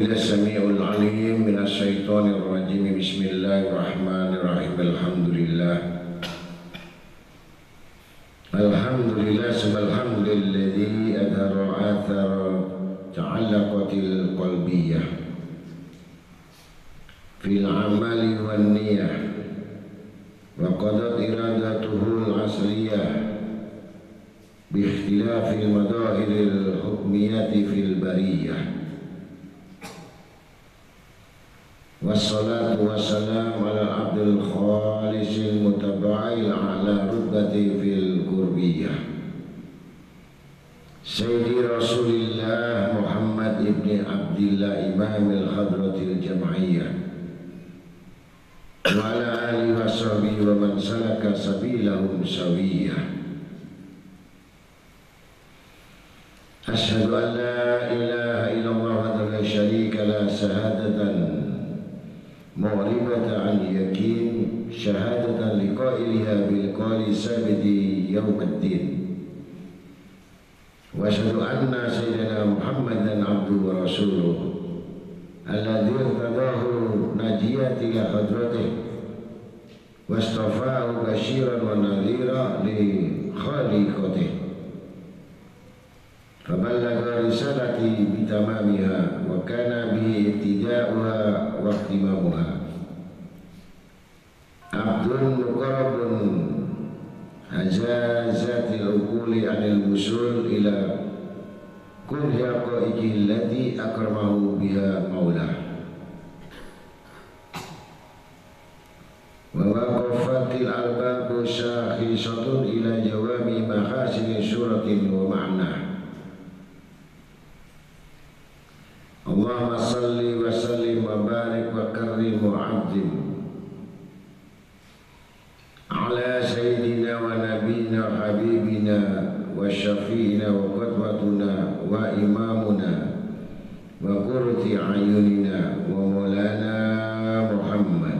billahi samii'ul 'aliim minasy syaithaanir rajiim. Bismillahirrahmanirrahim. Alhamdulillah subhanalladzi adhara athara ta'allaqatil qalbiyyah fil 'amali wan niyyah wa qadat iradatuhul asliyah bi ikhtilafil madahiril hukmiyati fil bariyah. Wassalatu wassalamu ala abdul khalisil mutaba'il ala rutbati fil qurbiyah Sayyidi Rasulillah Muhammad ibn Abdillah imamil hadratil jam'iyah wa ala alihi wa sahbihi wa man salaka sabilahum sawiyah. Asyhadu an la ilaha illallah wa la syarika la sahadatan mughribatan an yakin syahadatan liqa'iliha bil qali sabiti yaumiddin. Wa asyhadu anna sayyidina Muhammadan abduhu wa rasuluh alladzi irtadahu najiyati ila hadratih wastafahu basyiran wa nadhira li khaliqatih faballagha risalati bitamamiha wa kana bi ibtida'uha wa ihtimamuha. Abdun muqarrabun hajazatil uquli anil wusul ila kulli haqaiqi allati akramahu biha maulah wa waqafatil albabu syakhisatun ila jawami mahasini suratin wa ma'nah. Allahumma salli wa sallim wa barik wa karrim wa azim ala sayyidina wa nabina wa habibina wa syafi'ina wa qudwatuna wa imamuna wa qurrati ayunina wa maulana Muhammad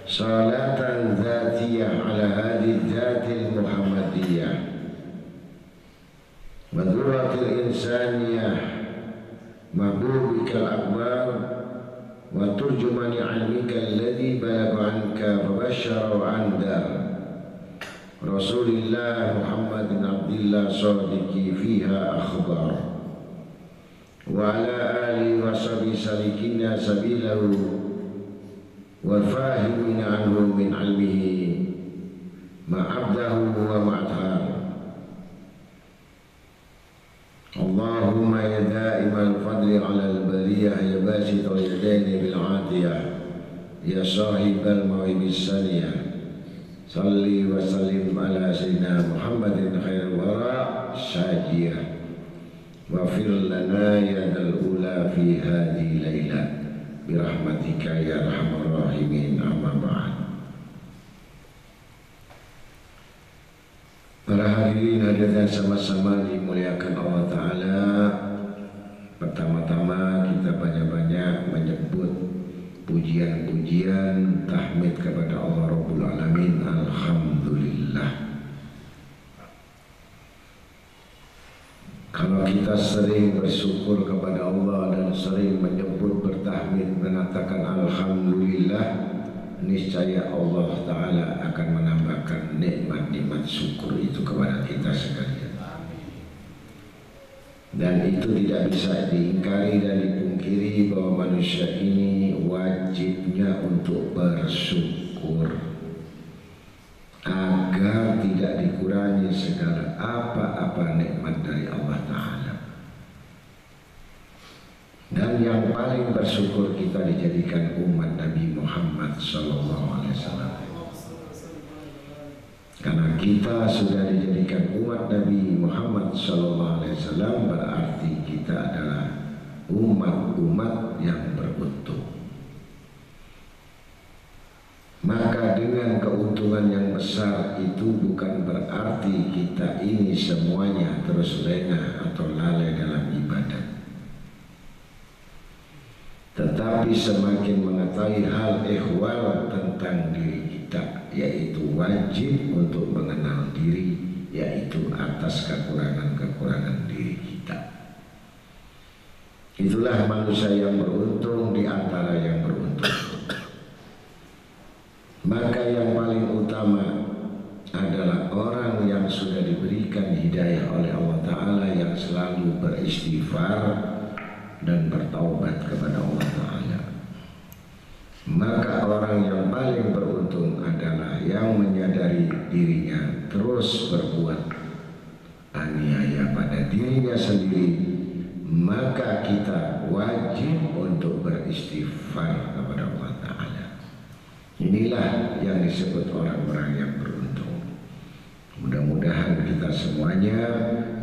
salatan dzatiyah ala hadhihi dzatil muhammadiyah madhuratil insaniyah mahbubikal akbar wa turjumani ilmika alladhi balagha anka fabasyara wa andar Rasulillah Muhammad bin Abdillah sadiqi fiha akhbar wa ala alihi wa sahbihi salikina sabilahu wa fahimina anhu min ilmihi ma'abdahu wa ma'adhar. Allahumma ya da'imal fadli ala al-bariyah ya basitul yadaini bil 'atiyah ya sahibal mawibis saniyah salli wa sallim ala sayyidina Muhammadin khairul wara syajiyah wa fir lana yadal ula fi hadhihi layla birahmatika ya arhamar rahimin amma ba'd. Para hadirin hadirat sama-sama dimuliakan Allah Ta'ala. Pertama-tama kita banyak-banyak menyebut pujian-pujian tahmid kepada Allah Rabbul Alamin. Alhamdulillah. Kalau kita sering bersyukur kepada Allah dan sering menyebut bertahmid mengatakan Alhamdulillah, niscaya Allah Ta'ala akan menambahkan nikmat-nikmat syukur itu kepada kita sekalian. Dan itu tidak bisa diingkari dan dipungkiri bahwa manusia ini wajibnya untuk bersyukur agar tidak dikurangi segala apa-apa nikmat dari Allah Ta'ala. Dan yang paling bersyukur kita dijadikan umat Nabi Muhammad SAW. Karena kita sudah dijadikan umat Nabi Muhammad SAW, berarti kita adalah umat-umat yang beruntung. Maka dengan keuntungan yang besar itu bukan berarti kita ini semuanya terus lengah atau lalai dalam ibadah. Tetapi semakin mengetahui hal ihwal tentang diri kita, yaitu wajib untuk mengenal diri, yaitu atas kekurangan-kekurangan diri kita. Itulah manusia yang beruntung di antara yang beruntung. Maka yang paling utama adalah orang yang sudah diberikan hidayah oleh Allah Ta'ala, yang selalu beristighfar dan bertaubat kepada Allah Ta'ala. Maka orang yang paling beruntung adalah yang menyadari dirinya terus berbuat aniaya pada dirinya sendiri. Maka kita wajib untuk beristighfar kepada Allah Ta'ala. Inilah yang disebut orang-orang yang beruntung. Mudah-mudahan kita semuanya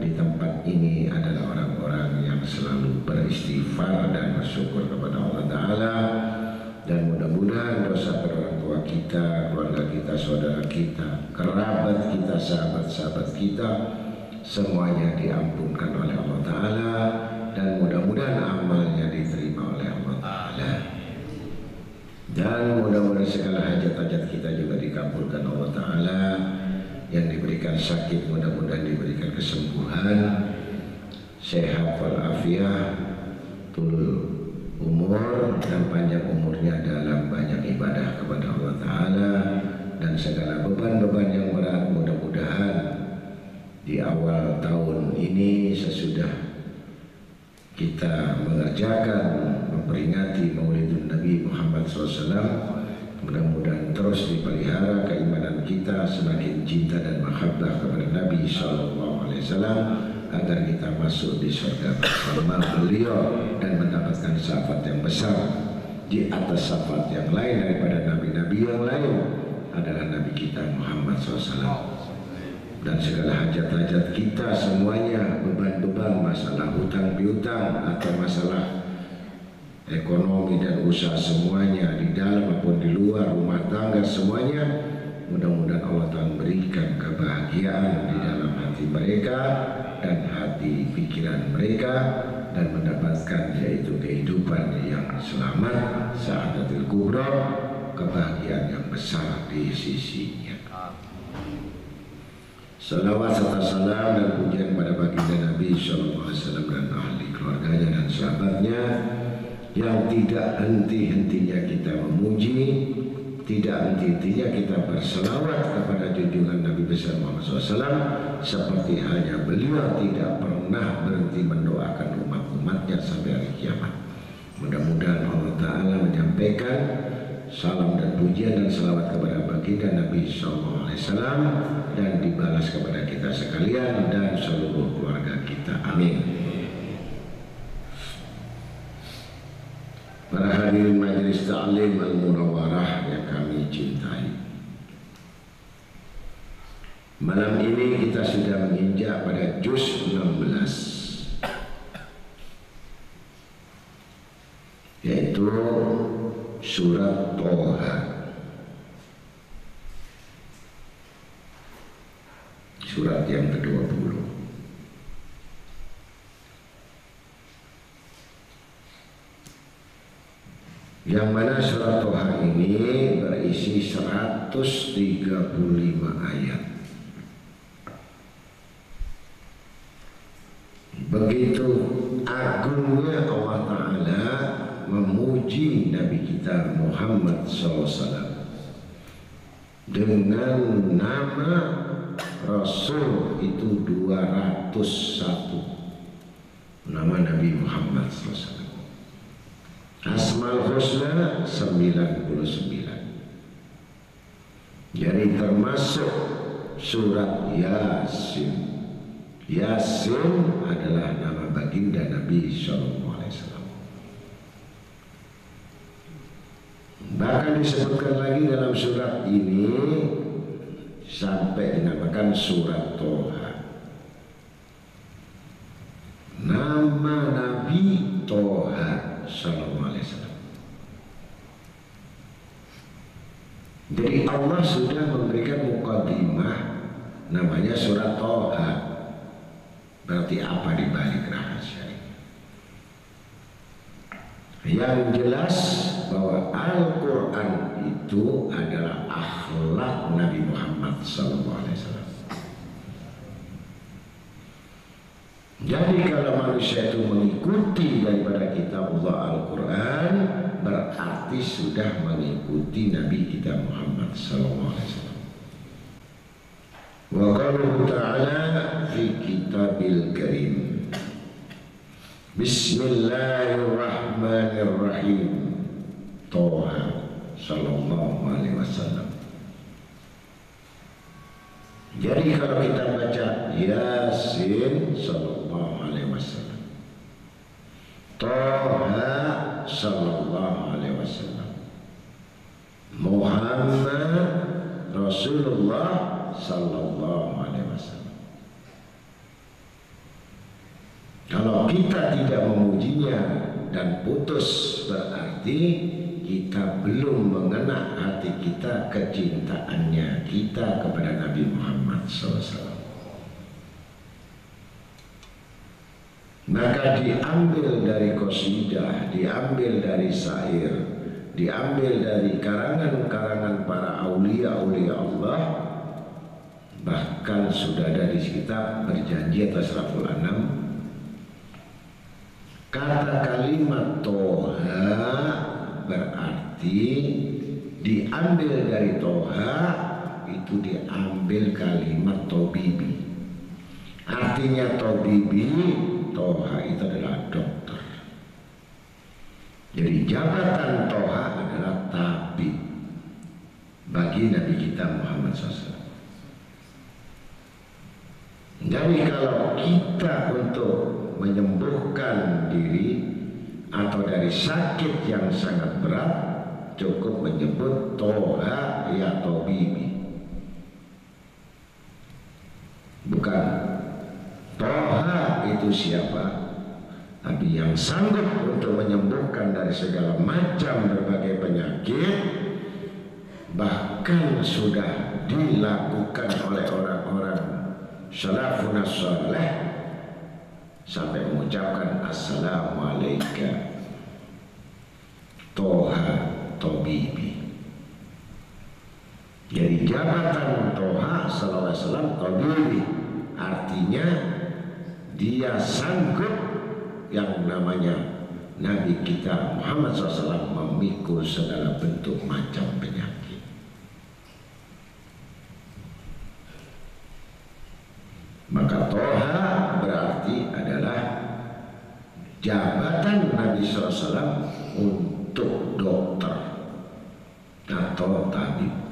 di tempat ini adalah orang-orang yang selalu beristighfar dan bersyukur kepada Allah Ta'ala. Dan mudah-mudahan dosa orang tua kita, keluarga kita, saudara kita, kerabat kita, sahabat-sahabat kita, semuanya diampunkan oleh Allah Ta'ala. Dan mudah-mudahan amalnya diterima oleh Allah Ta'ala. Dan mudah-mudahan segala hajat-hajat kita juga dikabulkan Allah Ta'ala. Yang diberikan sakit mudah-mudahan diberikan kesembuhan, sehat walafiat, tulul umur dan panjang umurnya dalam banyak ibadah kepada Allah Ta'ala. Dan segala beban-beban yang berat mudah-mudahan di awal tahun ini sesudah kita mengerjakan memperingati Maulidun Nabi Muhammad SAW, mudah-mudahan terus dipelihara keimanan kita, semakin cinta dan mahabbah kepada Nabi SAW, agar kita masuk di surga bersama beliau dan mendapatkan syafaat yang besar di atas syafaat yang lain daripada nabi-nabi yang lain adalah Nabi kita Muhammad SAW. Dan segala hajat-hajat kita semuanya, beban-beban, masalah hutang piutang atau masalah ekonomi dan usaha semuanya, di dalam maupun di luar rumah tangga semuanya, mudah-mudahan Allah Ta'ala berikan kebahagiaan di dalam hati mereka dan hati pikiran mereka, dan mendapatkan yaitu kehidupan yang selamat, sa'adatul kubra, kebahagiaan yang besar di sisinya. Salawat serta salam dan pujian pada baginda Nabi SAW dan ahli keluarganya dan sahabatnya, yang tidak henti-hentinya kita memuji, tidak henti-hentinya kita berselawat kepada junjungan Nabi besar Muhammad SAW, seperti halnya beliau tidak pernah berhenti mendoakan umat-umatnya sampai hari kiamat. Mudah-mudahan Allah Ta'ala menyampaikan salam dan pujian dan salawat kepada baginda Nabi SAW dan dibalas kepada kita sekalian dan seluruh keluarga kita. Amin. Para hadirin majelis ta'lim Al-Munawwarah yang kami cintai, malam ini kita sudah menginjak pada juz 16, yaitu surat Toha. Surat yang ke-20. Yang mana surat Toha ini berisi 135 ayat. Begitu agungnya Allah Ta'ala memuji Nabi kita Muhammad SAW dengan nama Rasul itu 201 nama Nabi Muhammad SAW. Asmaul Husna 99. Jadi termasuk surat Yasin. Yasin adalah nama baginda Nabi SAW. Bahkan disebutkan lagi dalam surat ini sampai dinamakan surat Toha. Nama Nabi Toha Sallallahu Alaihi Wasallam. Jadi Allah sudah memberikan muqaddimah namanya surat Toha. Berarti apa di balik rahasia ini? Yang jelas bahwa Al-Quran itu adalah akhlak Nabi Muhammad SAW. Jadi kalau manusia itu mengikuti daripada kitab Allah Al-Quran, berarti sudah mengikuti Nabi kita Muhammad SAW. Wa qaluhu ta'ala fi kitabil karim. Bismillahirrahmanirrahim. Toha sallallahu alaihi wasallam. Jadi kalau kita baca Yasin sallallahu alaihi wasallam, Toha sallallahu alaihi wasallam, Muhammad Rasulullah sallallahu alaihi wasallam. Kalau kita tidak memujinya dan putus, berarti kita belum mengena hati kita kecintaannya kita kepada Nabi Muhammad SAW. Maka diambil dari qasidah, diambil dari syair, diambil dari karangan-karangan para aulia-aulia Allah. Bahkan sudah ada di kitab berjanji atas Ashraful Anam, kata kalimat Toha berarti diambil dari Toha, itu diambil kalimat Tobibi. Artinya Tobibi, Toha itu adalah dokter. Jadi jabatan Toha adalah tabib bagi Nabi kita Muhammad SAW. Jadi kalau kita untuk menyembuhkan diri atau dari sakit yang sangat berat, cukup menyebut Toha ya Tobibi. Bukan Toha itu siapa, tapi yang sanggup untuk menyembuhkan dari segala macam berbagai penyakit. Bahkan sudah dilakukan oleh orang-orang salafun saleh sampai mengucapkan Assalamualaikum Toha Tobibi. Jadi jabatan Toha sallallahu alaihi wasallam Tobibi, artinya dia sanggup yang namanya Nabi kita Muhammad SAW memikul segala bentuk macam penyakit. Maka Toha berarti adalah jabatan Nabi SAW untuk dokter atau tabib.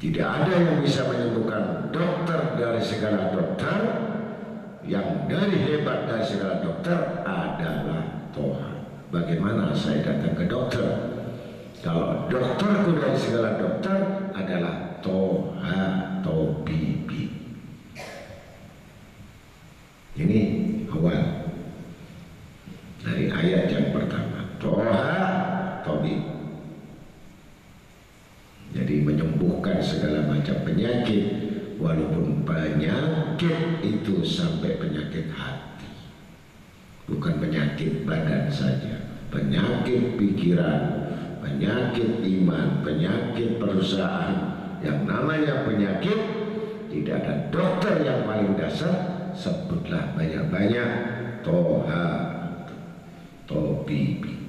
Tidak ada yang bisa menyembuhkan dokter dari segala dokter. Yang dari hebat dari segala dokter adalah Toha. Bagaimana saya datang ke dokter? Kalau dokterku dari segala dokter adalah Toha Tobibi. Ini awal dari ayat yang pertama, Toha Tobibi. Jadi menyembuhkan segala macam penyakit, walaupun penyakit itu sampai penyakit hati, bukan penyakit badan saja, penyakit pikiran, penyakit iman, penyakit perusahaan. Yang namanya penyakit, tidak ada dokter yang paling dasar, sebutlah banyak-banyak Toha Tobibi.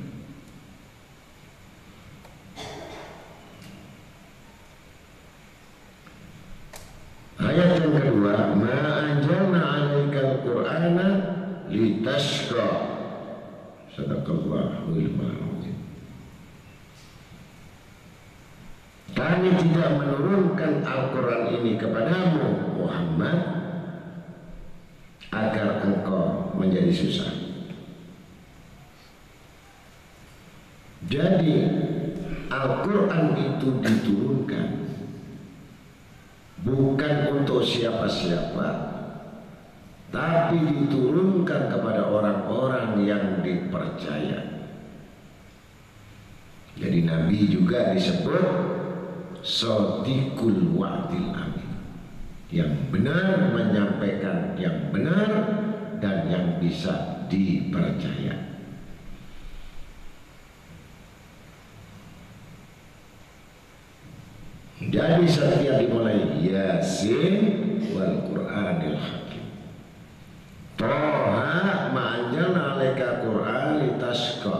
Ayat yang kedua, ma anjalna 'alaikal qur'ana litashqa. Sadaqallahul ma'azim. Kami tidak menurunkan Al-Quran ini kepadamu Muhammad agar engkau menjadi susah. Jadi Al-Quran itu diturunkan bukan untuk siapa-siapa, tapi diturunkan kepada orang-orang yang dipercaya. Jadi Nabi juga disebut Shadiqul Wa'dil Amin, yang benar menyampaikan yang benar dan yang bisa dipercaya. Jadi setiap dimulai Yasin wal Qur'anil Hakim, asqa.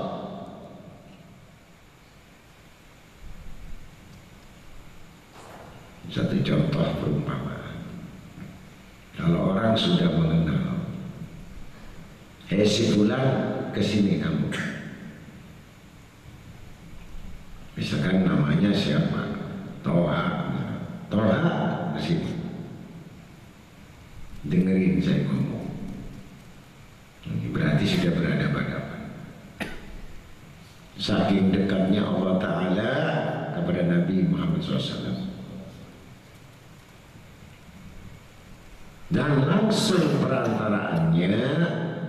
Satu contoh perumpamaan. Kalau orang sudah mengenal, si fulan kesini kamu. Misalkan namanya siapa? Toha kesini. Dengerin saya ngomong. Berarti sudah berhadapan-hadapan. Saking dekatnya Allah Ta'ala kepada Nabi Muhammad SAW. Dan langsung perantaraannya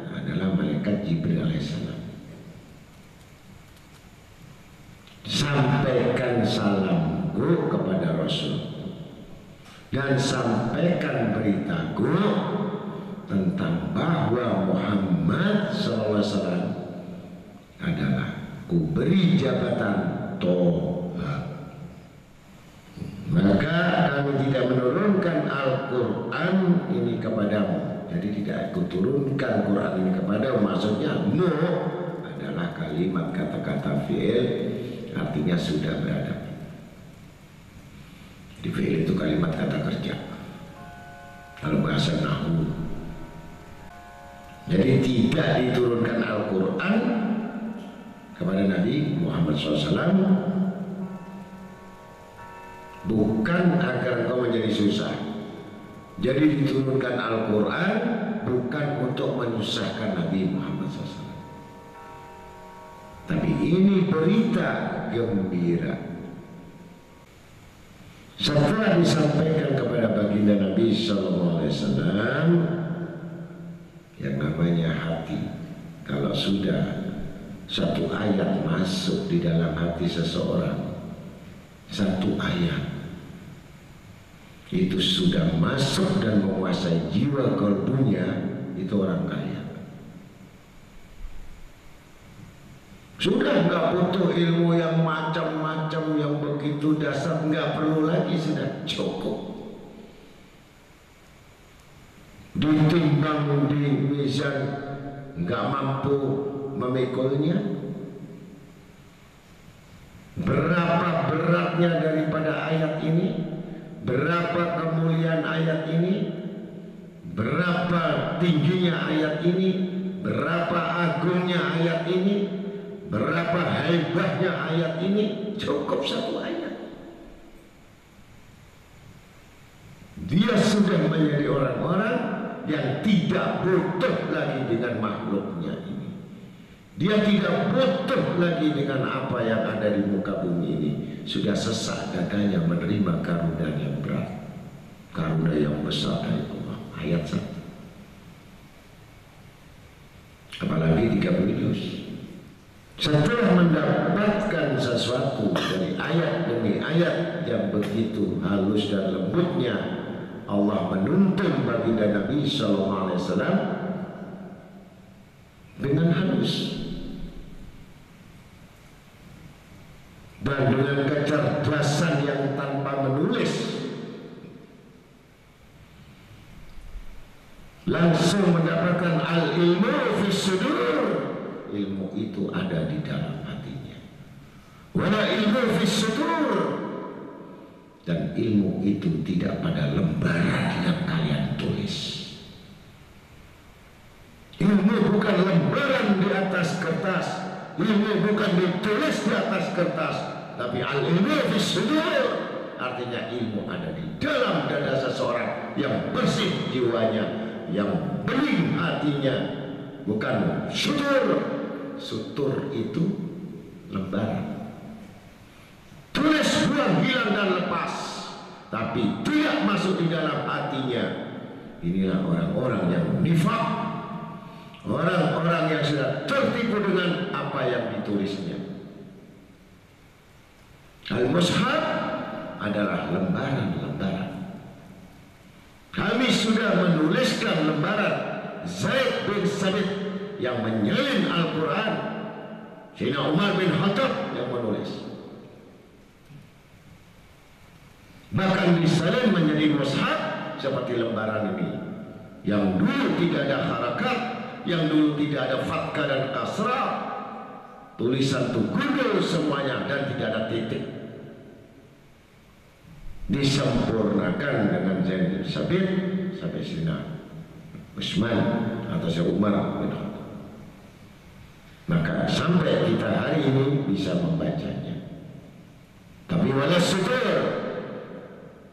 adalah malaikat Jibril alaihissalam. Sampaikan salamku kepada Rasul dan sampaikan beritaku tentang bahwa Muhammad SAW adalah kuberi jabatan Toha. Maka kami tidak menurunkan Al-Quran ini kepadamu. Jadi tidak aku turunkan Quran ini kepadamu. Maksudnya mu adalah kalimat kata-kata fi'il, artinya sudah berada. Di fi'il itu kalimat kata kerja. Kalau bahasa nahwu. Jadi tidak diturunkan Al-Quran kepada Nabi Muhammad SAW bukan agar engkau menjadi susah. Jadi diturunkan Al-Quran bukan untuk menyusahkan Nabi Muhammad SAW. Tapi ini berita gembira. Setelah disampaikan kepada baginda Nabi SAW, yang namanya hati, kalau sudah satu ayat masuk di dalam hati seseorang, satu ayat itu sudah masuk dan menguasai jiwa kalbunya, itu orang kaya. Sudah nggak butuh ilmu yang macam-macam, yang begitu dasar, nggak perlu lagi, sudah cukup. Ditimbang di mizan nggak mampu memikulnya. Berapa beratnya daripada ayat ini? Berapa kemuliaan ayat ini? Berapa tingginya ayat ini? Berapa agungnya ayat ini? Berapa hebatnya ayat ini? Cukup satu ayat. Dia sudah menjadi orang-orang yang tidak butuh lagi dengan makhluknya ini. Dia tidak butuh lagi dengan apa yang ada di muka bumi ini. Sudah sesak dadanya menerima karunia yang berat, karunia yang besar dari Allah. Ayat 1. Apalagi 30 juz. Setelah mendapatkan sesuatu dari ayat demi ayat yang begitu halus dan lembutnya, Allah menuntun baginda Nabi SAW dengan halus dan dengan kecerdasan yang tanpa menulis, langsung mendapatkan al-ilmu fis sudur. Ilmu itu ada di dalam hatinya. Wala ilmu fis sudur. Dan ilmu itu tidak pada lembaran yang kalian tulis. Ilmu bukan lembaran di atas kertas. Ilmu bukan ditulis di atas kertas. Tapi al-ilmu fis sudur, artinya ilmu ada di dalam dada seseorang yang bersih jiwanya, yang bening hatinya, bukan sutur. Sutur itu lembaran. Tulis, buang, hilang dan lepas, tapi tidak masuk di dalam hatinya. Inilah orang-orang yang nifaq, orang-orang yang sudah tertipu dengan apa yang ditulisnya. Al-Mushaf adalah lembaran-lembaran. Kami sudah menuliskan lembaran Zaid bin Sabit yang menyalin Al-Quran, Sayyidina Umar bin Khattab yang menulis. Bahkan disalin menjadi mushaf seperti lembaran ini, yang dulu tidak ada harakat, yang dulu tidak ada fathah dan kasrah, tulisan itu gundul semuanya dan tidak ada titik. Disempurnakan dengan Zaid bin Sabit sampai Sina Utsman atau Syekh Umar bin Khattab. Maka sampai kita hari ini bisa membacanya. Tapi wala sudur,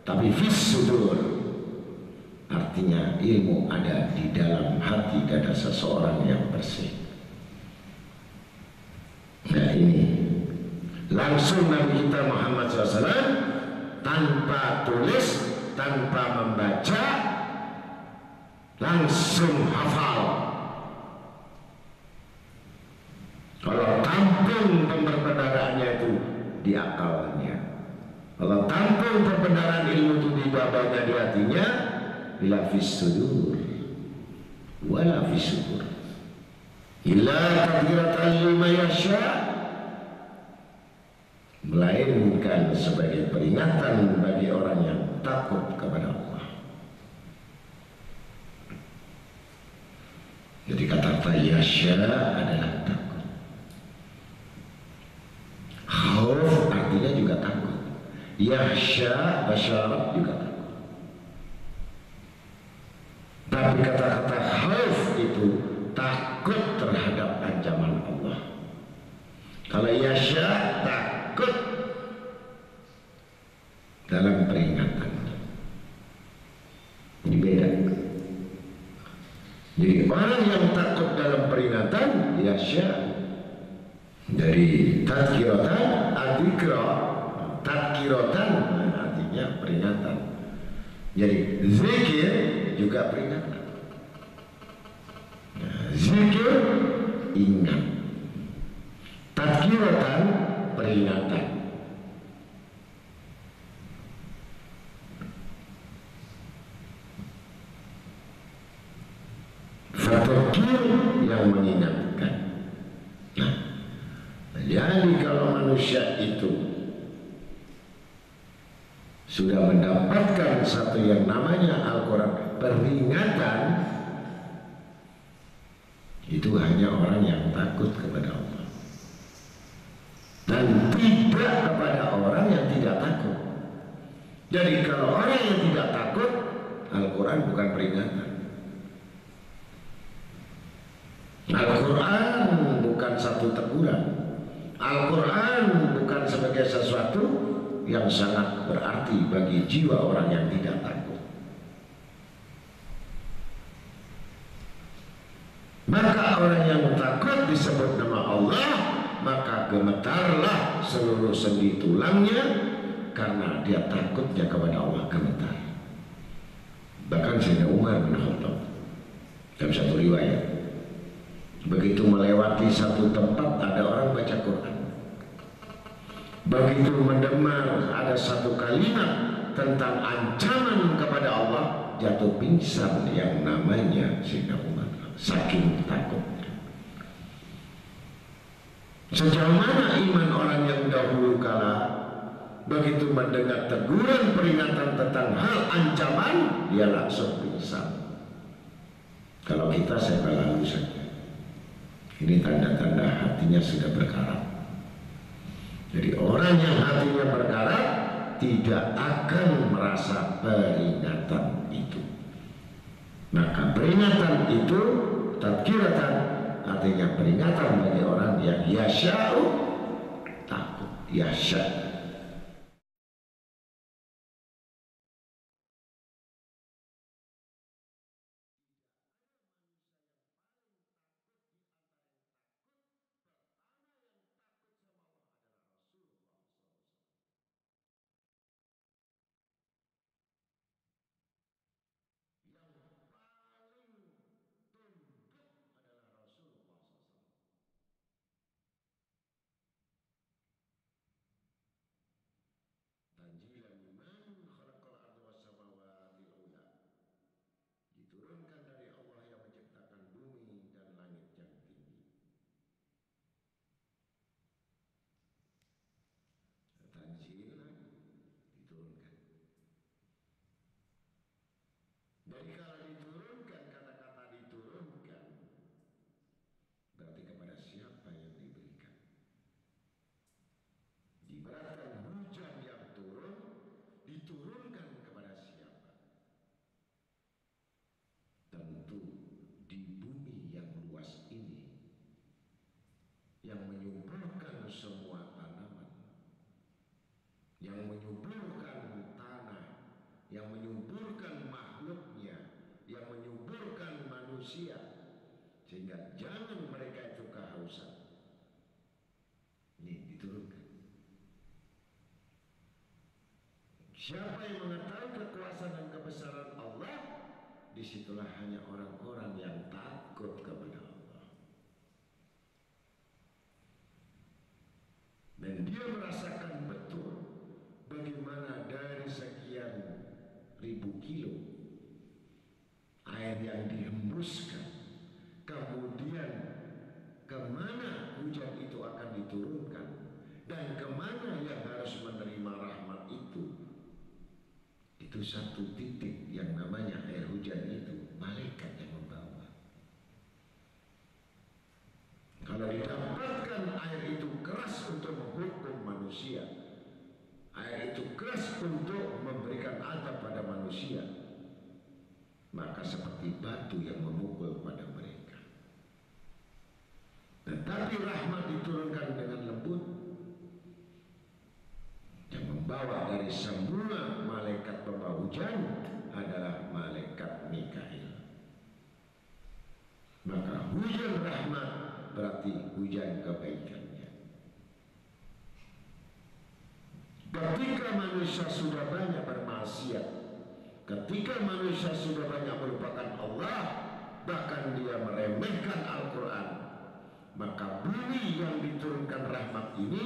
tapi fis sudur, artinya ilmu ada di dalam hati dada seseorang yang bersih. Nah ini langsung Nabi kita Muhammad SAW tanpa tulis, tanpa membaca, langsung hafal. Kalau tampung pembenarannya itu di akalnya, kalau tampung pembenaran ilmu itu di babanya, di hatinya, bila fis sudur wala fis sudur illa tadhkiratan liman yasha, melainkan sebagai peringatan bagi orang yang takut kepada Allah. Jadi kata yasha adalah takut. Khauf artinya juga takut. Yahsha basyarat juga takut. Tapi kata-kata khauf itu takut terhadap ancaman Allah. Kalau yasha takut dalam peringatan. Ini beda. Jadi orang yang takut dalam peringatan yasha. Dari tadkiratan, adikra, tadkiratan artinya peringatan. Jadi zikir juga peringatan. Nah, zikir ingat, tadkiratan peringatan. Fadzakir yang mengingatkan. Nah, jadi kalau manusia itu sudah mendapatkan satu yang namanya Al-Quran peringatan, itu hanya orang yang takut kepada Allah dan tidak kepada orang yang tidak takut. Jadi kalau orang yang tidak takut, Al-Quran bukan peringatan. Al-Quran bukan satu teguran. Al-Quran bukan sebagai sesuatu yang sangat berarti bagi jiwa orang yang tidak takut. Maka orang yang takut disebut nama Allah, maka gemetarlah seluruh sendi tulangnya karena dia takutnya kepada Allah, gemetar. Bahkan Sayyidina Umar bin Khattab dalam satu riwayat, begitu melewati satu tempat ada orang baca Quran, begitu mendengar ada satu kalimat tentang ancaman kepada Allah, jatuh pingsan yang namanya Sayyidina Umar, saking takutnya. Sejauh mana iman orang yang dahulu kala, begitu mendengar teguran peringatan tentang hal ancaman, dia langsung pingsan. Kalau kita saya lalu saja. Ini tanda-tanda hatinya sudah berkarat. Jadi orang yang hatinya berkarat tidak akan merasa peringatan itu. Maka peringatan itu tadkiratan, artinya peringatan bagi orang yang yasya'u, takut, yasya'. Diturunkan dari Allah yang menciptakan bumi dan langit yang tinggi. Tanzil diturunkan. Jadi kalau diturunkan, kata-kata diturunkan berarti kepada siapa yang diberikan. Jangan mereka itu kehausan. Ini diturunkan. Siapa yang mengetahui kekuasaan dan kebesaran Allah, disitulah hanya orang-orang yang takut kepada Allah. Dan dia merasakan betul bagaimana dari sekian ribu kilo air yang dihembuskan, kemudian kemana hujan itu akan diturunkan, dan kemana yang harus menerima rahmat itu satu titik yang namanya air hujan itu malaikat yang membawa. Kalau didapatkan air itu keras untuk menghukum manusia, air itu keras untuk memberikan azab pada manusia, maka seperti batu yang memukul pada mereka. Tetapi rahmat diturunkan dengan lembut, yang membawa dari semua malaikat pembawa hujan adalah malaikat Mikail. Maka hujan rahmat berarti hujan kebaikannya. Ketika manusia sudah banyak bermaksiat, ketika manusia sudah banyak melupakan Allah, bahkan dia meremehkan Al-Quran, maka bumi yang diturunkan rahmat ini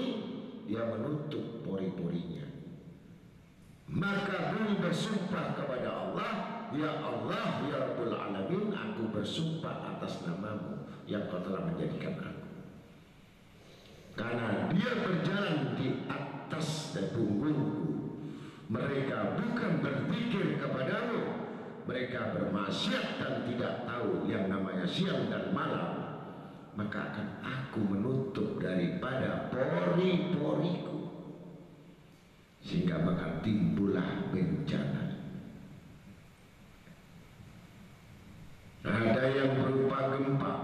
dia menutup pori-porinya. Maka bumi bersumpah kepada Allah, ya Allah, ya Rabbul Alamin, aku bersumpah atas namamu yang kau telah menjadikan aku. Karena dia berjalan di atas punggungku, mereka bukan berpikir kepadamu, mereka bermaksiat dan tidak tahu yang namanya siang dan malam, maka akan aku menutup daripada pori-poriku, sehingga maka timbullah bencana. Ada yang berupa gempa,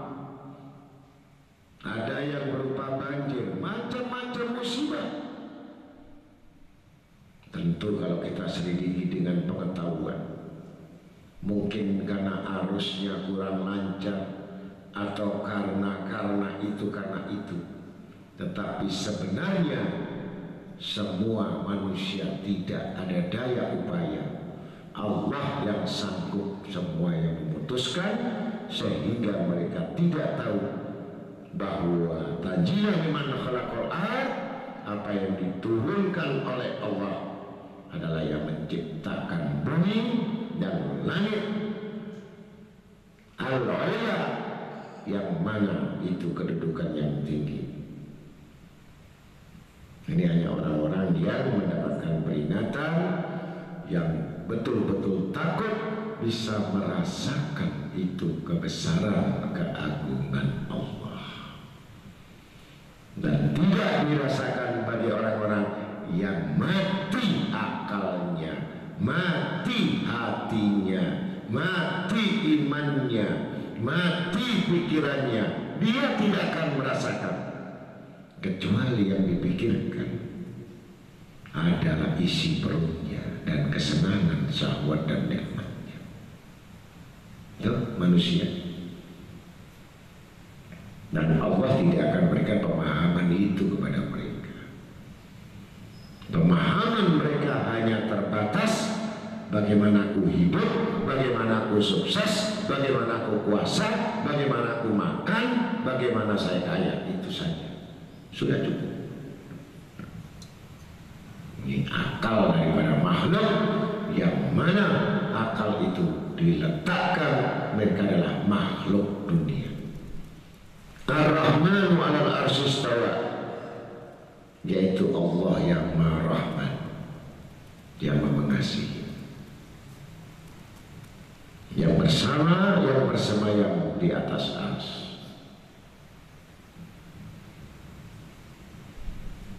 ada yang berupa banjir, macam-macam musibah. Tentu kalau kita selidiki dengan pengetahuan, mungkin karena arusnya kurang lancar, atau karena itu, tetapi sebenarnya semua manusia tidak ada daya upaya. Allah yang sanggup semua yang memutuskan, sehingga mereka tidak tahu bahwa tanzilun mimman khalaqal ard, apa yang diturunkan oleh Allah adalah yang menciptakan bumi dan langit al-ulya, yang mana itu kedudukan yang tinggi. Ini hanya orang-orang yang mendapatkan peringatan, yang betul-betul takut, bisa merasakan itu kebesaran keagungan Allah. Dan tidak dirasakan bagi orang-orang yang mati akalnya, mati hatinya, mati imannya, mati pikirannya. Dia tidak akan merasakan, kecuali yang dipikirkan adalah isi perutnya dan kesenangan, syahwat dan nikmatnya. Itu manusia. Dan Allah tidak akan berikan pemahaman itu kepada mereka. Pemahaman mereka hanya terbatas bagaimana aku hidup, bagaimana aku sukses, bagaimana aku kuasa, bagaimana aku makan, bagaimana saya kaya. Itu saja, sudah cukup. Ini akal daripada makhluk, yang mana akal itu diletakkan, mereka adalah makhluk dunia. Ar-Rahmanu 'alal 'arsy istawa, yaitu Allah yang Maha Rahman, yang Maha Mengasihi, yang bersemayam di atas arsy.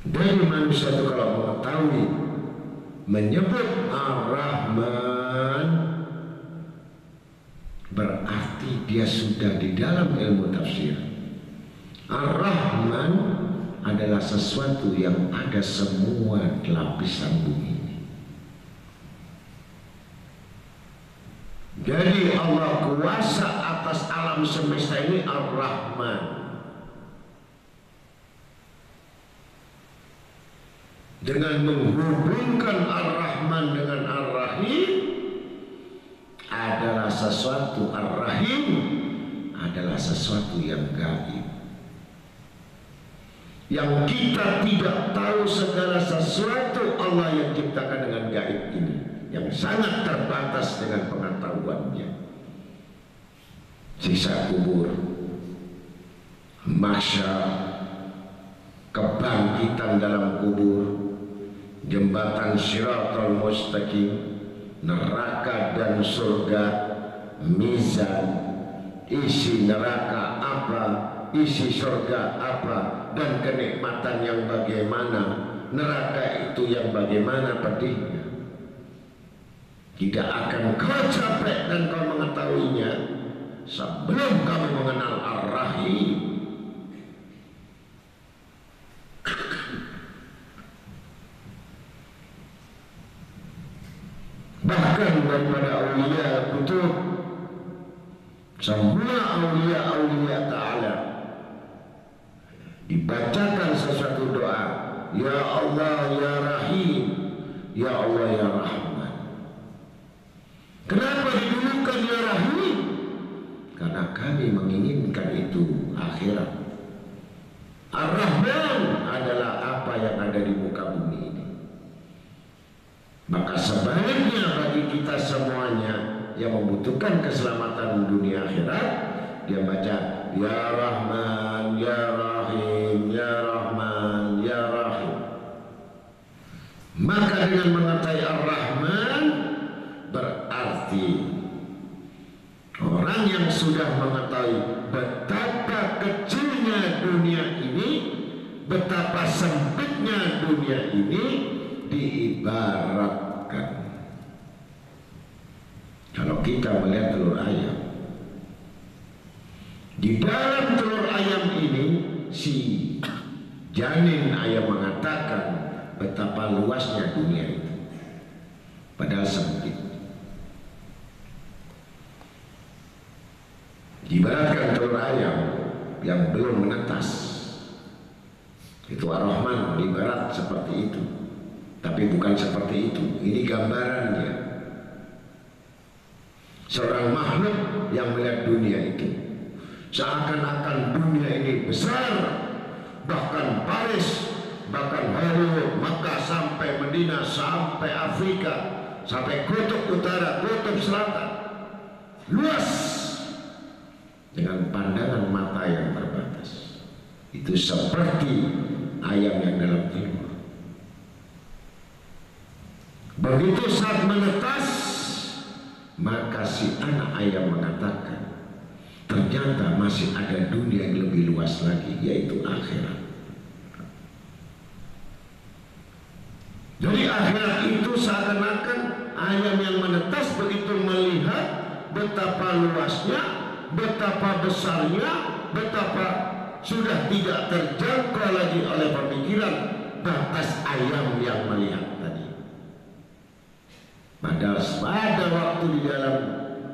Dari manusia itu kalau mengetahui menyebut Ar-Rahman, berarti dia sudah di dalam ilmu tafsir. Ar-Rahman adalah sesuatu yang ada semua lapisan bumi ini. Jadi Allah kuasa atas atas alam semesta ini Ar-Rahman. Dengan menghubungkan Ar-Rahman dengan Ar-Rahim adalah sesuatu, Ar-Rahim adalah sesuatu yang gaib, yang kita tidak tahu segala sesuatu. Allah yang ciptakan dengan gaib ini, yang sangat terbatas dengan pengetahuannya. Siksa kubur, mahsyar, kebangkitan dalam kubur, jembatan Shiratal Mustaqim, neraka dan surga, mizan, isi neraka apa, isi surga apa, dan kenikmatan yang bagaimana, neraka itu yang bagaimana pedihnya. Tidak akan kau capek dan kau mengetahuinya sebelum kamu mengenal Ar-Rahim. Bahkan daripada awliya kutub, semua awliya ta'ala dibacakan sesuatu doa, ya Allah ya Rahim, ya Allah ya Rahman. Kenapa didulukan ya Rahim? Karena kami menginginkan itu akhirat. Ar-Rahman adalah apa yang ada di muka bumi ini. Maka sebaliknya bagi kita semuanya yang membutuhkan keselamatan dunia akhirat, dia baca ya Rahman, ya Rahim, ya Rahman, ya Rahim. Maka dengan mengetahui Ar-Rahman berarti orang yang sudah mengetahui betapa kecilnya dunia ini, betapa sempitnya dunia ini, diibaratkan kalau kita melihat telur ayam. Di dalam telur ayam ini si janin ayam mengatakan betapa luasnya dunia itu, padahal sempit. Diibaratkan telur ayam yang belum menetas, itu Ar-Rahman diibarat seperti itu. Tapi bukan seperti itu. Ini gambarannya. Seorang makhluk yang melihat dunia itu seakan-akan dunia ini besar, bahkan Paris, bahkan Hollywood, Makkah sampai Medina, sampai Afrika, sampai kutub utara, kutub selatan, luas dengan pandangan mata yang terbatas. Itu seperti ayam yang dalam telur. Begitu saat menetas, maka si anak ayam mengatakan ternyata masih ada dunia yang lebih luas lagi, yaitu akhirat. Jadi akhirat itu seakan-akan ayam yang menetas begitu melihat betapa luasnya, betapa besarnya, betapa sudah tidak terjangkau lagi oleh pemikiran batas ayam yang melihat tadi. Padahal pada waktu di dalam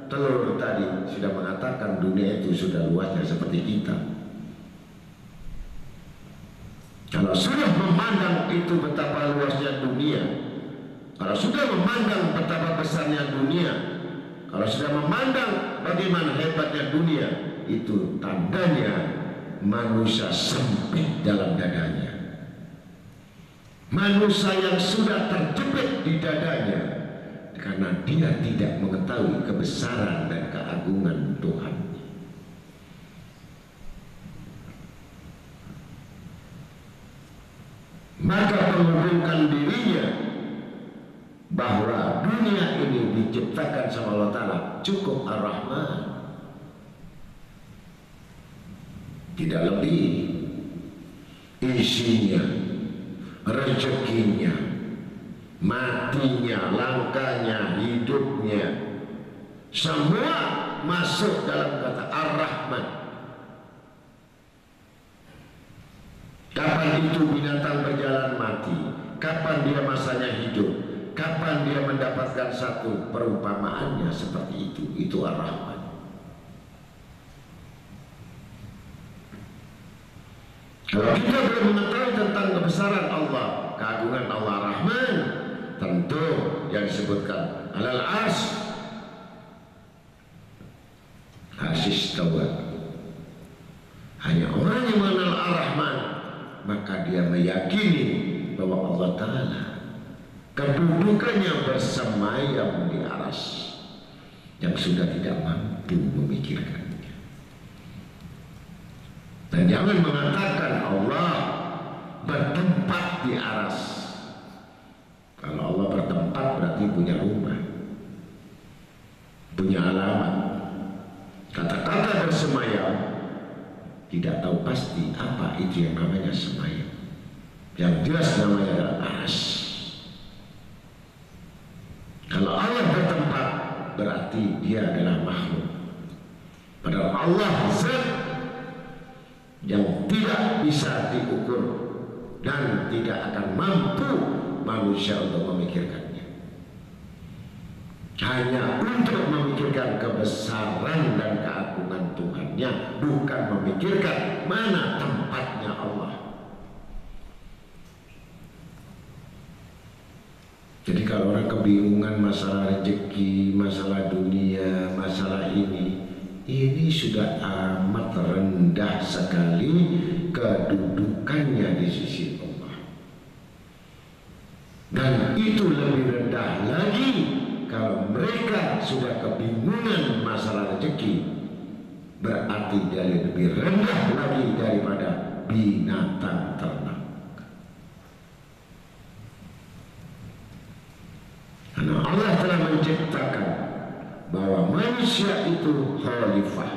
telur tadi sudah mengatakan dunia itu sudah luasnya seperti kita. Kalau sudah memandang itu betapa luasnya dunia, kalau sudah memandang betapa besarnya dunia, kalau sudah memandang bagaimana hebatnya dunia, itu tandanya manusia sempit dalam dadanya. Manusia yang sudah terjepit di dadanya karena dia tidak mengetahui kebesaran dan keagungan Tuhan. Maka menghubungkan dirinya bahwa dunia ini diciptakan sama Allah Ta'ala cukup Ar-Rahman, tidak lebih. Isinya, rezekinya, matinya, langkahnya, hidupnya, semua masuk dalam kata Ar-Rahman. Kapan itu binatang berjalan mati, kapan dia masanya hidup, kapan dia mendapatkan satu perumpamaannya seperti itu Ar-Rahman. Kalau kita belum mengetahui tentang kebesaran Allah, keagungan Allah Rahman, tentu yang disebutkan alal istawa. Hanya orang yang mengenal Ar-Rahman, maka dia meyakini bahwa Allah Ta'ala kedudukannya bersemayam di aras, yang sudah tidak mampu memikirkannya. Dan jangan mengatakan Allah bertempat di aras. Kalau Allah bertempat berarti punya rumah, punya alamat. Kata-kata bersemayam tidak tahu pasti apa itu yang namanya semayam. Yang jelas namanya adalah aras. Kalau Allah bertempat berarti dia adalah makhluk. Padahal Allah zat yang tidak bisa diukur dan tidak akan mampu manusia untuk memikirkannya. Hanya untuk memikirkan kebesaran dan keagungan Tuhannya, bukan memikirkan mana tempatnya Allah. Jadi kalau orang kebingungan masalah rezeki, masalah dunia, masalah ini sudah amat rendah sekali kedudukannya di sisi Allah. Dan itu lebih rendah lagi kalau mereka sudah kebingungan masalah rezeki, berarti dia lebih rendah lagi daripada binatang ternak. Karena Allah telah menciptakan bahwa manusia itu khalifah,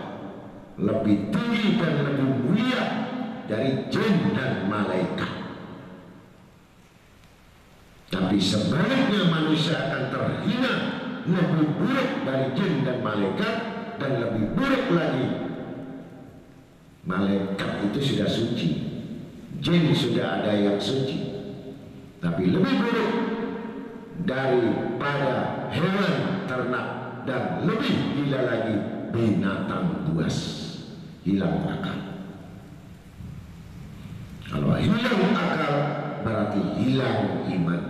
lebih tinggi dan lebih mulia dari jin dan malaikat. Tapi sebaliknya manusia akan terhina, lebih buruk dari jin dan malaikat, dan lebih buruk lagi. Malaikat itu sudah suci, jin sudah ada yang suci, tapi lebih buruk daripada hewan ternak, dan lebih gila lagi binatang buas, hilang akal. Kalau hilang akal berarti hilang iman.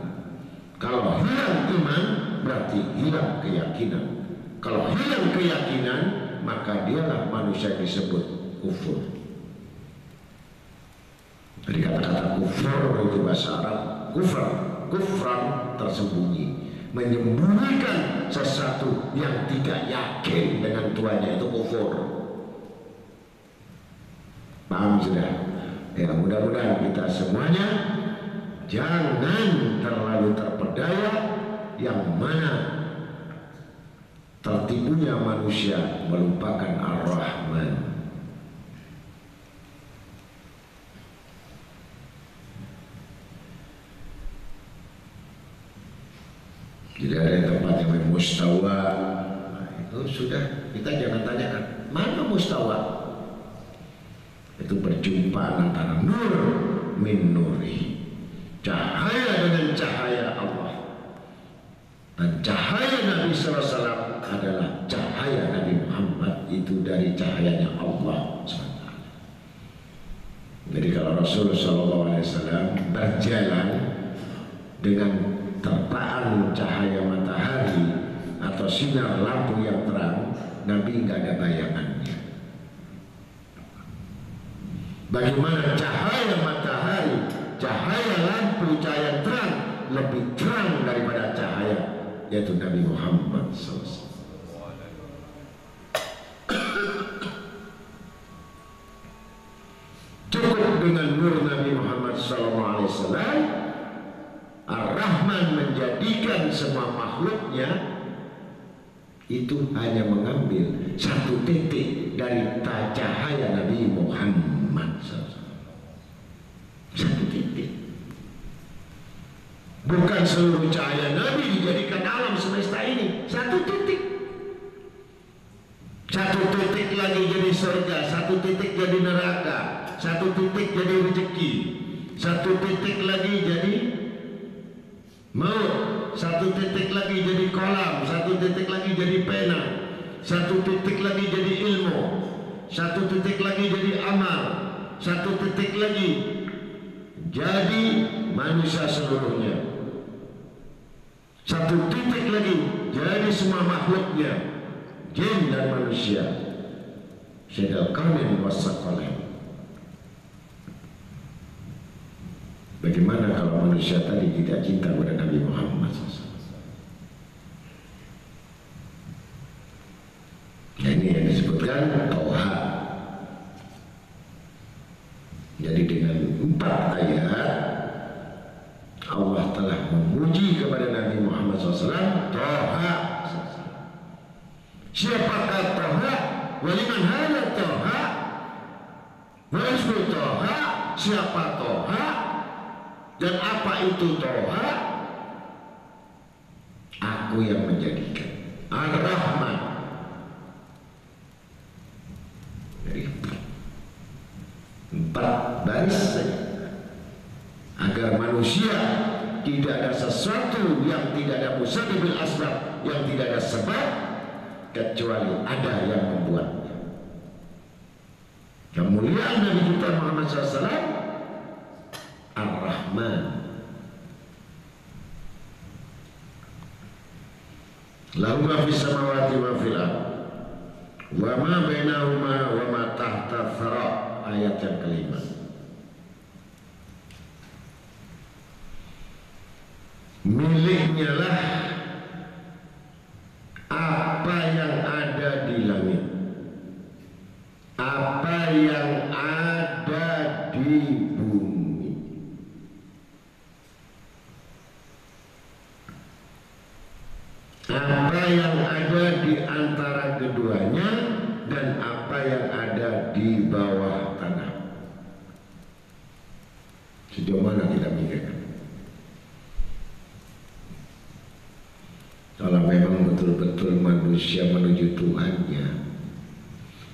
Kalau hilang iman berarti hilang keyakinan. Kalau hilang keyakinan maka dialah manusia disebut kufur. Jadi kata-kata kufur itu bahasa Arab kufr, kufran tersembunyi, menyembunyikan sesuatu yang tidak yakin dengan Tuhannya, itu kufur. Paham sudah? Ya, mudah-mudahan kita semuanya jangan terlalu terpedaya yang mana tertipunya manusia melupakan Ar-Rahman. Jadi ada yang tempat yang mustawa, nah, itu sudah kita jangan tanyakan mana mustawa. Itu perjumpaan antara nur min nuri, cahaya dengan cahaya Allah, dan cahaya Nabi SAW adalah cahaya Nabi Muhammad, itu dari cahayanya Allah SWT. Jadi kalau Rasulullah SAW berjalan dengan terpaan cahaya matahari atau sinar lampu yang terang, Nabi nggak ada bayangannya. Bagaimana cahaya matahari, cahaya lampu, cahaya terang lebih terang daripada cahaya yaitu Nabi Muhammad SAW. Cukup dengan nur Nabi Muhammad SAW, Ar-Rahman menjadikan semua makhluknya itu hanya mengambil satu titik dari cahaya Nabi Muhammad SAW. Satu titik. Bukan seluruh cahaya Nabi dijadikan alam semesta ini. Satu titik. Satu titik lagi jadi surga, satu titik jadi neraka, satu titik jadi rezeki, satu titik lagi jadi maut, satu titik lagi jadi kolam, satu titik lagi jadi pena, satu titik lagi jadi ilmu, satu titik lagi jadi amal, satu titik lagi jadi manusia seluruhnya, satu titik lagi jadi semua makhluknya, jin dan manusia. Syedal kaunin wasaqalain. Bagaimana kalau manusia tadi tidak cinta kepada Nabi Muhammad SAW? Nah, ini yang disebutkan Toha. Jadi dengan 4 ayat Allah telah memuji kepada Nabi Muhammad SAW. Toha. Siapakah Toha? Waliman hadza Toha? Wa ismu Toha? Siapa Toha? Dan apa itu Toha? Aku yang menjadikan Ar-Rahman. Dari 4 baris saja, agar manusia tidak ada sesuatu yang tidak ada musabibul asbab, yang tidak ada sebab, kecuali ada yang membuatnya. Kemuliaan Nabi kita Muhammad SAW Ar-Rahman. Lahu ma fis samawati wa fil ardh wa ma bainahuma wa ma tahta thara. Ayat yang kelima. Miliknya lah apa yang ada di langit, apa yang ada di bumi. Apa yang ada di antara keduanya dan apa yang ada di bawah tanah. Sejauh mana kita mikirkan? Kalau memang betul-betul manusia menuju Tuhannya,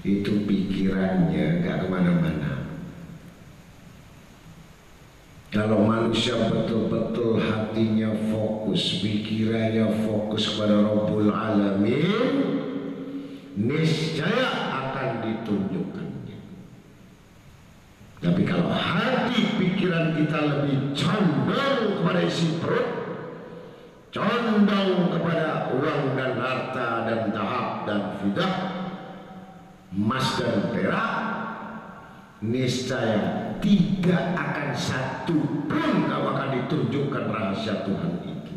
itu pikirannya gak kemana-mana. Kalau manusia betul-betul hatinya fokus, pikirannya fokus kepada Rabbul Alamin, niscaya akan ditunjukkannya. Tapi kalau hati pikiran kita lebih condong kepada isi perut, condong kepada uang dan harta dan tahap dan fidah, emas dan perak, niscaya tidak akan satu pun kau akan ditunjukkan rahasia Tuhan itu.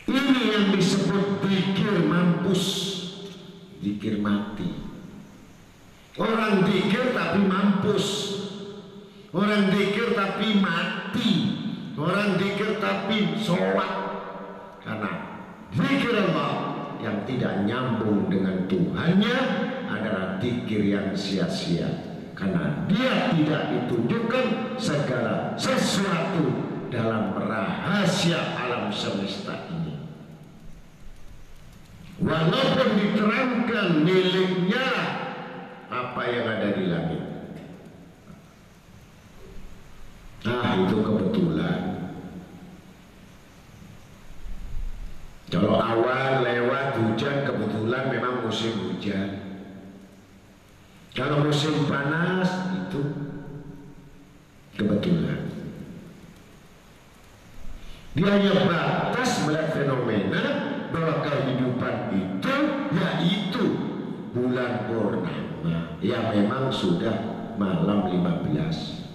Ini yang disebut zikir mampus, zikir mati. Orang zikir tapi mampus, orang zikir tapi mati, orang zikir tapi sholat. Karena zikir Allah yang tidak nyambung dengan Tuhannya adalah zikir yang sia-sia, karena dia tidak ditunjukkan segala sesuatu dalam rahasia alam semesta ini. Walaupun diterangkan miliknya apa yang ada di langit, itu kebetulan. Kalau awan lewat hujan, kebetulan memang musim hujan. Kalau musim panas, itu kebetulan. Dia hanya batas melihat fenomena bahwa kehidupan itu yaitu bulan purnama yang memang sudah malam 15.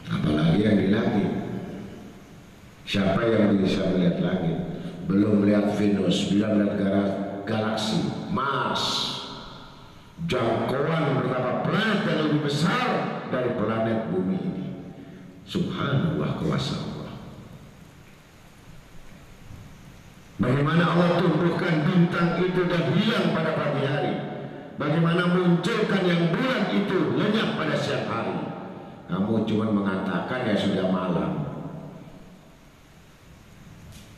Apalagi yang di langit. Siapa yang bisa melihat langit? Belum melihat Venus, belum melihat galaksi, Mars, jangkauan beberapa planet yang lebih besar dari planet bumi ini. Subhanallah, kuasa Allah. Bagaimana Allah tumbuhkan bintang itu dan hilang pada pagi hari, bagaimana munculkan yang bulan itu lenyap pada siang hari. Kamu cuma mengatakan ya sudah malam.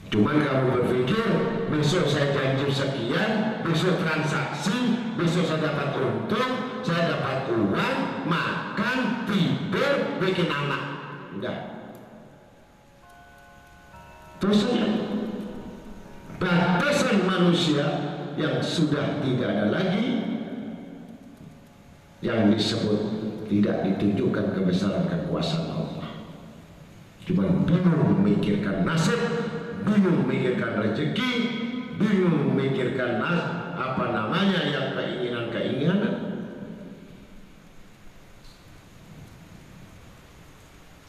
Cuman kamu berpikir besok saya janji sekian, besok transaksi, besok saya dapat untung, saya dapat uang, makan, tidur, bikin anak. Enggak. Terus saja. batasan manusia yang sudah tidak ada lagi, yang disebut tidak ditunjukkan kebesaran kekuasaan Allah. Cuma bingung memikirkan nasib, bingung memikirkan rezeki, bingung memikirkan apa namanya yang keinginan-keinginan.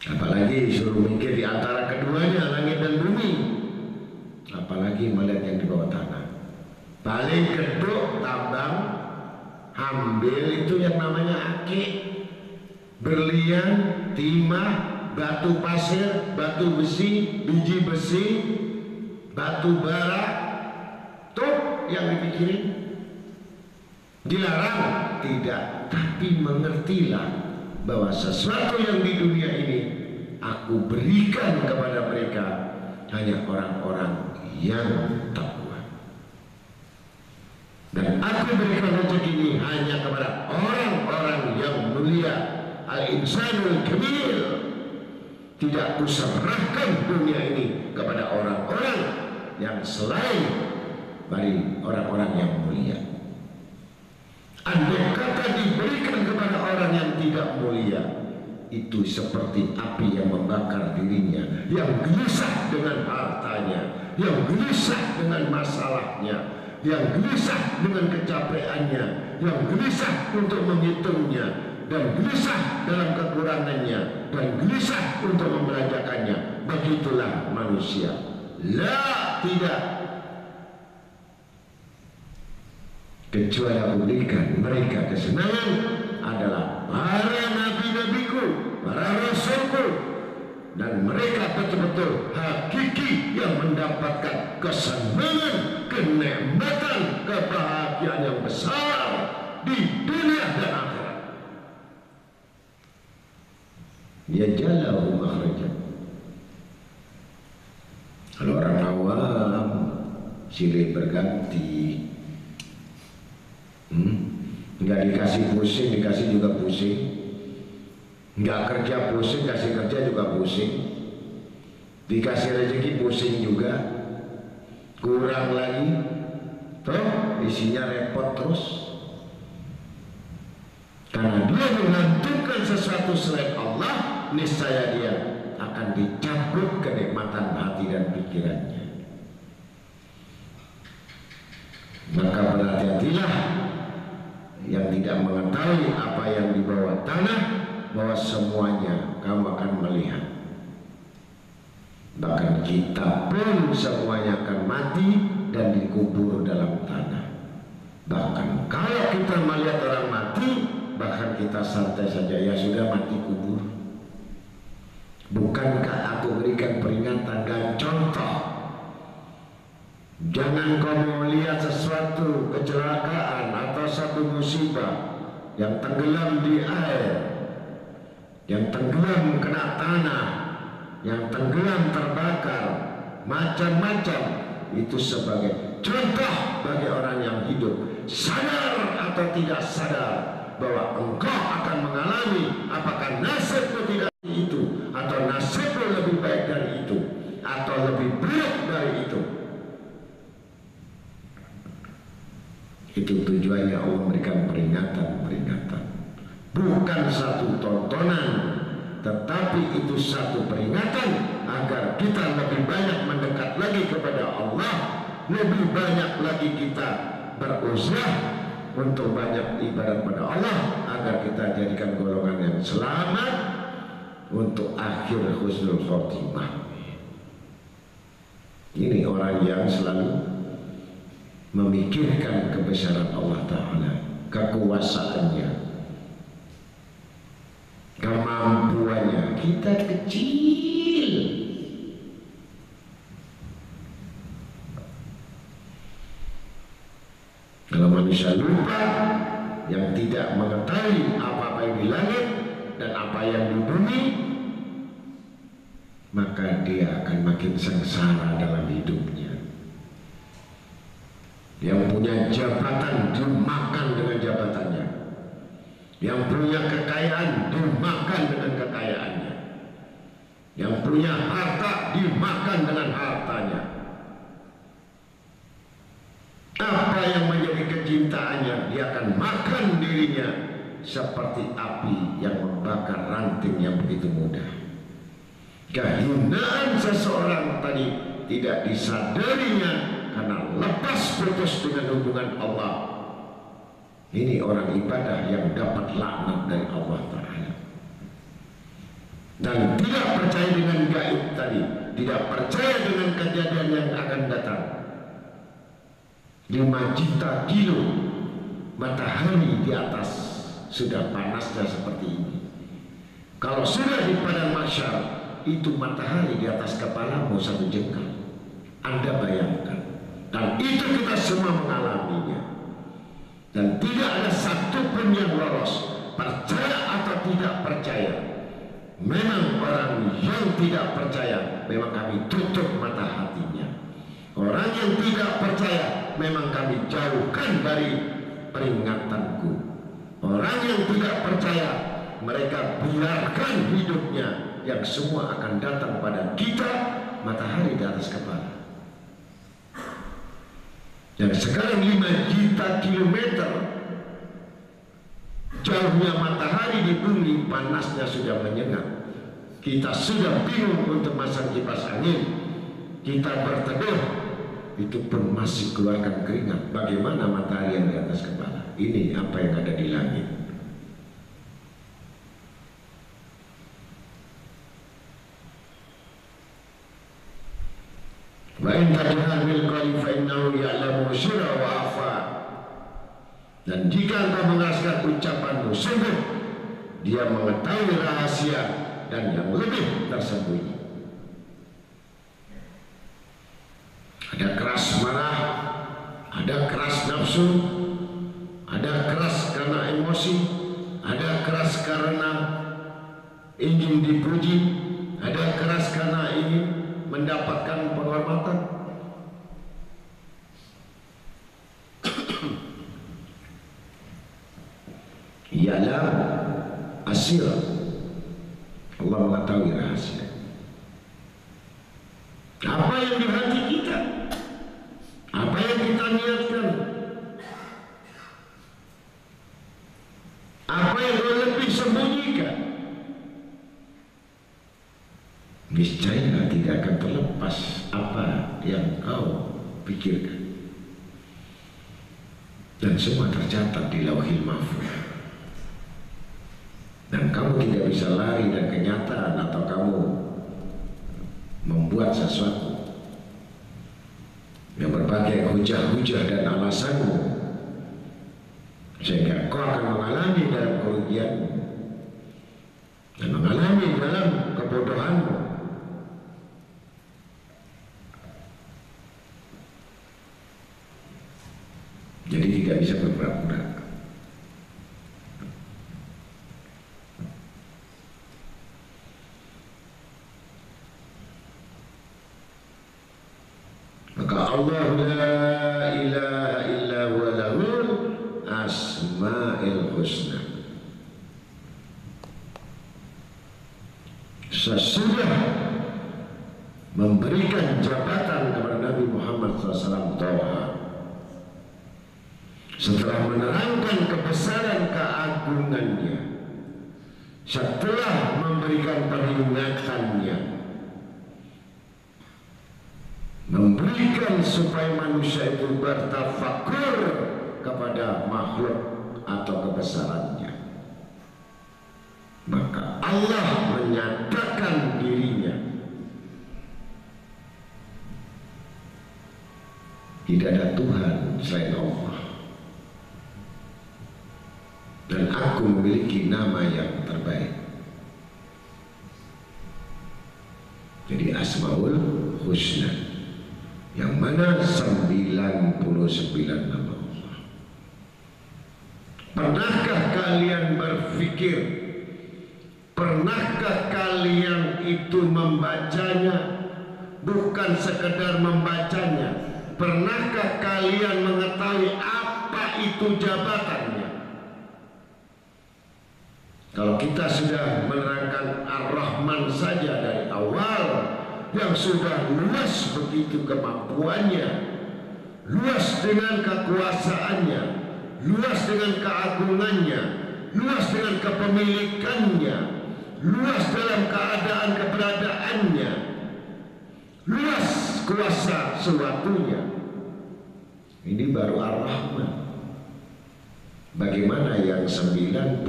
Apalagi suruh mikir di antara keduanya, langit dan bumi, apalagi melihat yang di bawah tanah. Paling keduk tambang ambil itu yang namanya akik, berlian, timah, batu pasir, batu besi, biji besi, batu bara, tuh yang dipikirin. Dilarang? Tidak, tapi mengertilah bahwa sesuatu yang di dunia ini aku berikan kepada mereka hanya orang-orang yang takwa, dan aku berikan rezeki ini hanya kepada orang-orang yang mulia, al-insanul kamil. Tidak kuserahkan dunia ini kepada orang-orang yang selain dari orang-orang yang mulia. Andai kata diberikan kepada orang yang tidak mulia, itu seperti api yang membakar dirinya, yang gelisah dengan hartanya, yang gelisah dengan masalahnya, yang gelisah dengan kecapeannya, yang gelisah untuk menghitungnya, dan gelisah dalam kekurangannya, dan gelisah untuk membelanjakannya. Begitulah manusia. La, tidak. Kecuali aku berikan mereka kesenangan adalah para nabi-nabiku, para rasulku, dan mereka betul-betul hakiki yang mendapatkan kesenangan, kenikmatan, kebahagiaan yang besar di dunia dan akhirat. Ya jalahu makhrajan. Kalau orang awam silih berganti, nggak dikasih pusing, dikasih juga pusing. Nggak kerja pusing, kasih kerja juga pusing. Dikasih rezeki pusing juga. Kurang lagi, toh isinya repot terus. Karena dia menggantungkan sesuatu selain Allah, niscaya dia akan dicabut kenikmatan hati dan pikirannya. Maka berhati-hatilah yang tidak mengetahui apa yang di bawah tanah, bahwa semuanya kamu akan melihat. Bahkan kita pun semuanya akan mati dan dikubur dalam tanah. Bahkan kalau kita melihat orang mati, bahkan kita santai saja, ya sudah mati kubur. Bukankah aku berikan peringatan dan contoh? Jangan kau melihat sesuatu kecelakaan atau satu musibah yang tenggelam di air, yang tenggelam kena tanah, yang tenggelam terbakar, macam-macam, itu sebagai contoh bagi orang yang hidup, sadar atau tidak sadar bahwa engkau akan mengalami apakah nasibmu tidak itu, atau nasibmu lebih baik dari itu, atau lebih buruk dari itu. Itu tujuannya Allah memberikan peringatan-peringatan, bukan satu tontonan, tetapi itu satu peringatan agar kita lebih banyak mendekat lagi kepada Allah, lebih banyak lagi kita berusaha untuk banyak ibadah pada Allah, agar kita jadikan golongan yang selamat untuk akhir husnul khotimah. Ini orang yang selalu memikirkan kebesaran Allah Ta'ala, kekuasaannya, kemampuannya. Kita kecil. Kalau manusia lupa, yang tidak mengetahui apa-apa yang di langit dan apa yang di bumi, maka dia akan makin sengsara dalam hidupnya. Yang punya jabatan dimakan dengan jabatannya, yang punya kekayaan dimakan dengan kekayaannya, yang punya harta dimakan dengan hartanya. hatinya seperti api yang membakar ranting yang begitu mudah. Kehinaan seseorang tadi tidak disadarinya karena lepas putus dengan hubungan Allah. Ini orang ibadah yang dapat laknat dari Allah Ta'ala. Dan tidak percaya dengan gaib tadi, tidak percaya dengan kejadian yang akan datang. 5 juta kilo matahari di atas sudah panasnya seperti ini. Kalau sudah di padang mahsyar, itu matahari di atas kepalamu 1 jengkal. Anda bayangkan. Dan itu kita semua mengalaminya. Dan tidak ada satupun yang lolos, percaya atau tidak percaya. Memang orang yang tidak percaya, memang kami tutup mata hatinya. Orang yang tidak percaya, memang kami jauhkan dari peringatanku. Orang yang tidak percaya, mereka biarkan hidupnya, yang semua akan datang pada kita, matahari di atas kepala. Dan sekarang 5 juta kilometer jauhnya matahari di bumi, panasnya sudah menyengat. Kita sudah bingung untuk masang kipas angin. Kita berteduh, itu pun masih keluarkan keringat. Bagaimana matahari yang di atas kepala? Ini apa yang ada di langit. Wa in tajhal bil qawli fa innahu ya'lamu sirra wa akhfa. Dan jika engkau mengeraskan ucapanmu, sungguh dia mengetahui rahasia dan yang lebih tersembunyi. Ada keras marah, ada keras nafsu, ada keras karena emosi, ada keras karena ingin dipuji, ada keras karena ingin mendapatkan penghormatan. Ialah asir. Allah mengetahui rahasia. Apa yang di hati kita, apa yang kita niatkan, apa yang lebih sembunyikan, niscaya tidak akan terlepas apa yang kau pikirkan. Dan semua tercatat di Lauhil Mahfuz. Dan kamu tidak bisa lari dan kenyataan atau kamu membuat sesuatu yang berbagai hujah-hujah dan alasanmu, sehingga kau akan mengalami dalam kerugianmu dan mengalami dalam kebodohanmu. Jadi tidak bisa berpura-pura. Maka Allah la ilaha illa huwa lahul asma'il husna. Sesudah memberikan jabatan kepada Nabi Muhammad SAW, setelah menerangkan kebesaran keagungannya, setelah memberikan peringatannya, memberikan supaya manusia itu bertafakur kepada makhluk atau kebesarannya, maka Allah menyatakan dirinya. Tidak ada Tuhan selain Allah. Dan aku memiliki nama yang terbaik. Jadi Asmaul Husna, yang mana 99 nama Allah. Pernahkah kalian berpikir, pernahkah kalian itu membacanya? Bukan sekedar membacanya, pernahkah kalian mengetahui apa itu jabatannya? Kalau kita sudah menerangkan Ar-Rahman saja dari awal, yang sudah luas begitu kemampuannya, luas dengan kekuasaannya, luas dengan keagungannya, luas dengan kepemilikannya, luas dalam keadaan keberadaannya, luas kuasa sesuatunya. Ini baru Ar-Rahman. Bagaimana yang 98?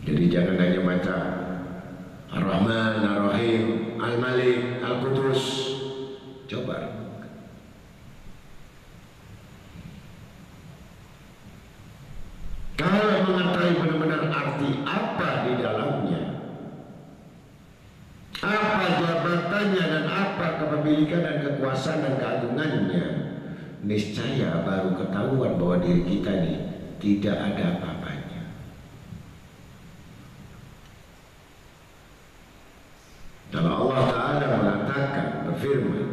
Jadi jangan hanya baca Ar-Rahman, Ar-Rahim, Al-Malik, Al-Qudus. Coba. Kalau mengetahui benar-benar arti apa di dalamnya, apa jabatannya dan apa kepemilikan dan kekuasaan dan keagungannya, niscaya baru ketahuan bahwa diri kita ini tidak ada apa-apanya. Kalau Allah Ta'ala mengatakan, berfirman,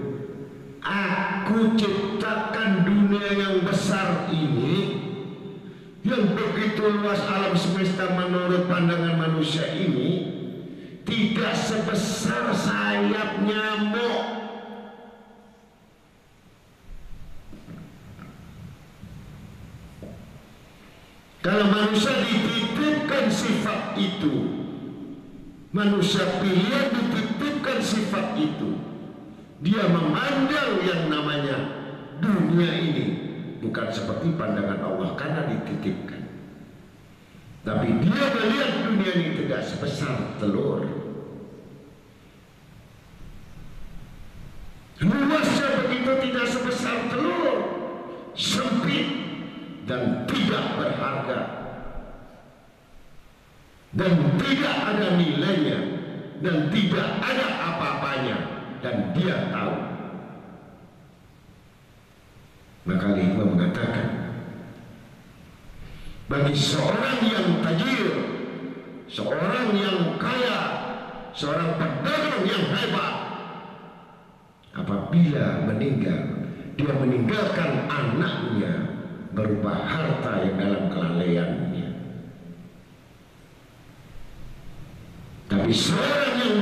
aku ciptakan dunia yang besar ini, yang begitu luas alam semesta menurut pandangan manusia ini, tidak sebesar sayap nyamuk. Kalau manusia dititipkan sifat itu, manusia pilihan dititipkan sifat itu, dia memandang yang namanya dunia ini bukan seperti pandangan Allah karena dititipkan. Tapi dia melihat dunia ini tidak sebesar telur. Luasnya begitu tidak sebesar telur, sempit dan tidak berharga, dan tidak ada nilainya, dan tidak ada apa-apanya, dan dia tahu. Maka Al-Hikmah mengatakan, bagi seorang yang tajir, seorang yang kaya, seorang pedagang yang hebat, apabila meninggal, dia meninggalkan anaknya berupa harta yang dalam kelalaiannya. Tapi seorang yang